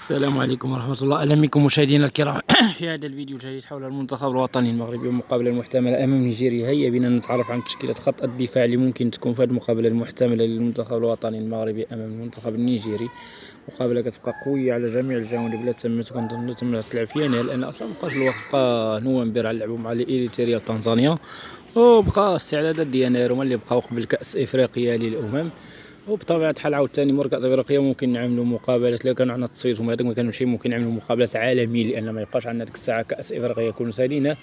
السلام عليكم ورحمة الله. أهلا بكم مشاهدينا الكرام في هذا الفيديو الجديد حول المنتخب الوطني المغربي والمقابلة المحتملة أمام نيجيريا. هيا بنا نتعرف عن تشكيلة خط الدفاع اللي ممكن تكون في هذه المقابلة المحتملة للمنتخب الوطني المغربي أمام المنتخب النيجيري. مقابلة كتبقى قوية على جميع الجوانب، لا تمت كنظن تم تلعب في يناير لأن أصلا مبقاش الوقت، بقى نوفمبر غنلعبو مع إريتريا وتنزانيا، وبقى استعدادات ديال يناير هما اللي بقاو قبل كأس إفريقيا للأمم. وبطبيعه الحال عاوتاني مور كأس افريقيا ممكن نعملوا مقابلات، لو كانوا عندنا التصفيات هما هذاك ما كانمشي ممكن نعملوا مقابلات عالميه، لان ما يبقاش عندنا ديك الساعه كأس افريقيا يكونوا سالينا،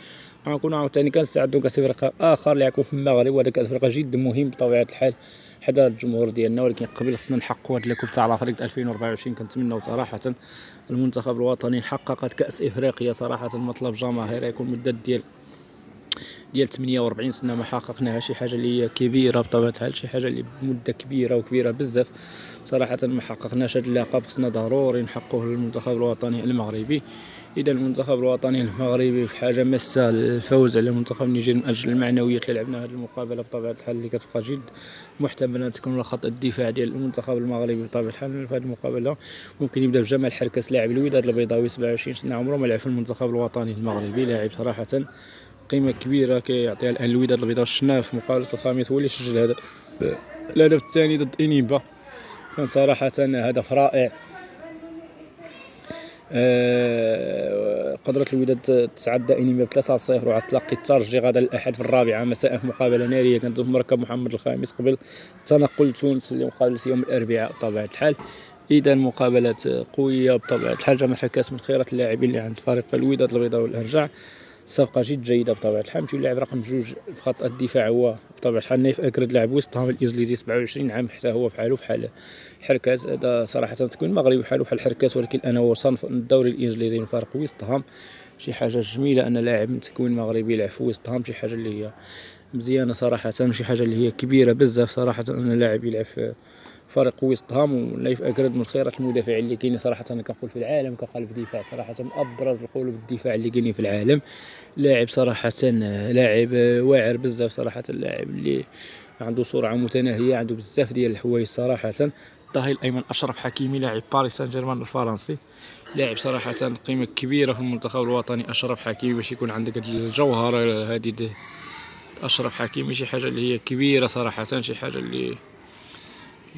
غنكونوا عاوتاني كنستعدوا كأس افريقيا اخر اللي غيكون في المغرب، وهذا كأس افريقيا جد مهم بطبيعه الحال حدا الجمهور ديالنا. ولكن قبل خصنا نحققوا هذا الكوب تاع افريقيا 2024. كنتمنوا صراحه المنتخب الوطني حققت كأس افريقيا، صراحه مطلب جماهيري يكون مدة ديال 48 سنه ما حققناها، شي حاجه اللي هي كبيره بطبيعه الحال، شي حاجه اللي مده كبيره وكبيره بزاف. صراحه ما حققناش هذا اللقب، خصنا ضروري نحققوه للمنتخب الوطني المغربي. اذا المنتخب الوطني المغربي في حاجه ماسه الفوز على المنتخب النيجيري من اجل المعنويات اللي لعبنا هذه المقابله بطبيعه الحال اللي كتبقى جد محتمله تكون الخط الدفاع ديال المنتخب المغربي بطبيعه الحال في هذه المقابله. ممكن يبدا بجمال حركس لاعب الوداد البيضاوي 27 سنه عمره، ما لعب في المنتخب الوطني المغربي، لاعب صراحه قيمه كبيره كيعطيها الان الوداد البيضاء. شفناه في مقابله الخميس هو اللي سجل هذا الهدف الثاني ضد انيمبا، كان صراحه هدف رائع. قدرة الوداد تتعدى انيمبا ب 3-0 وعاد تلقي الترجي غدا الاحد في 4 مساء في مقابله ناريه كانت في مركب محمد الخامس قبل تنقل لتونس لمقابله يوم الاربعاء بطبيعه الحال. اذا مقابلات قويه بطبيعه الحال، جمال حكاس من خيرات اللاعبين اللي عند فريق الوداد البيضاء والارجاع. صفقه جد جيده بطبيعه الحال. نمشيو للاعب رقم 2 في خط الدفاع، هو بطبيعه الحال نايف اكرد، لاعب وسط هام الانجليزي 27 عام، حتى هو بحالو بحال حركاز. هذا صراحه تكون مغربي بحالو بحال حركاز، ولكن انا هو صنف الدوري الانجليزي من فريق وسط هام. شي حاجه جميله ان لاعب من تكوين مغربي يلعب في وسط هام، شي حاجه اللي هي مزيانه صراحه، شي حاجه اللي هي كبيره بزاف صراحه ان لاعب يلعب في فريق ويست هام. ونايف اكرد من خيرات المدافعين اللي كاينين صراحه، انا كنقول في العالم كقلب دفاع، صراحه من ابرز القلوب الدفاع اللي كاينين في العالم. لاعب صراحه لاعب واعر بزاف صراحه، اللاعب اللي عنده سرعه متناهيه، عنده بزاف ديال الحوايج صراحه. الظهير الايمن اشرف حكيمي لاعب باريس سان جيرمان الفرنسي، لاعب صراحه قيمه كبيره في المنتخب الوطني. اشرف حكيمي باش يكون عندك هذه الجوهره هذه، اشرف حكيمي شي حاجه اللي هي كبيره صراحه، شي حاجه اللي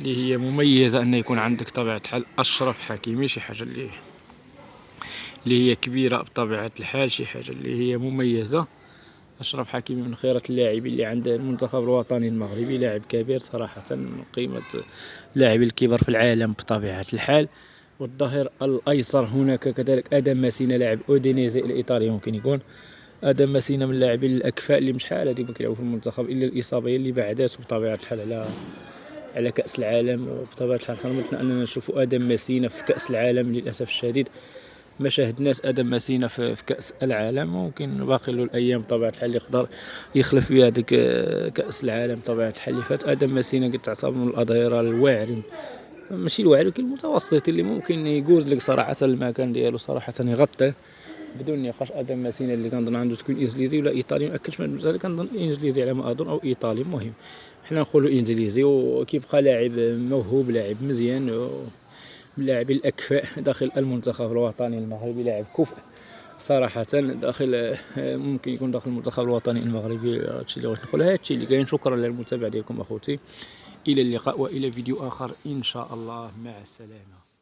هي مميزه ان يكون عندك طبيعه الحال اشرف حكيمي، شي حاجه اللي هي كبيره بطبيعه الحال، شي حاجه اللي هي مميزه. اشرف حكيمي من خيرة اللاعبين اللي عند المنتخب الوطني المغربي، لاعب كبير صراحه، قيمه لاعب الكبر في العالم بطبيعه الحال. والظهير الايسر هناك كذلك ادم ماسينا لاعب اودينيزي الايطالي، ممكن يكون ادم ماسينا من اللاعبين الاكفاء اللي مش شحال هذه ما كيلعبوا في المنتخب الا الاصابه اللي بعداته بطبيعه الحال على كأس العالم. وبطبيعة الحال حرمتنا أننا نشوفوا آدم ماسينا في كأس العالم، للأسف الشديد ما شاهدناش آدم ماسينا في كأس العالم. ممكن باقي له الأيام بطبيعة الحال يقدر يخلف في هذيك كأس العالم بطبيعة الحال اللي فات. آدم ماسينا تعتبر من الأظهرة الواعرين، ماشي الواعر ولكن المتوسط، اللي ممكن يجوز لك صراحة المكان ديالو صراحة يغطيه بدون نقاش. ادم ماسينا اللي كنظن عنده تكون انجليزي ولا ايطالي، ما اكدتش من ذلك، كنظن انجليزي على ما اظن او ايطالي، المهم حنا نقولوا انجليزي. وكيبقى لاعب موهوب، لاعب مزيان، من اللاعبين الاكفاء داخل المنتخب الوطني المغربي، لاعب كفء صراحه داخل، ممكن يكون داخل المنتخب الوطني المغربي. هادشي اللي بغيت نقول، هادشي اللي كاين. شكرا للمتابعه ديالكم اخوتي، الى اللقاء والى فيديو اخر ان شاء الله، مع السلامه.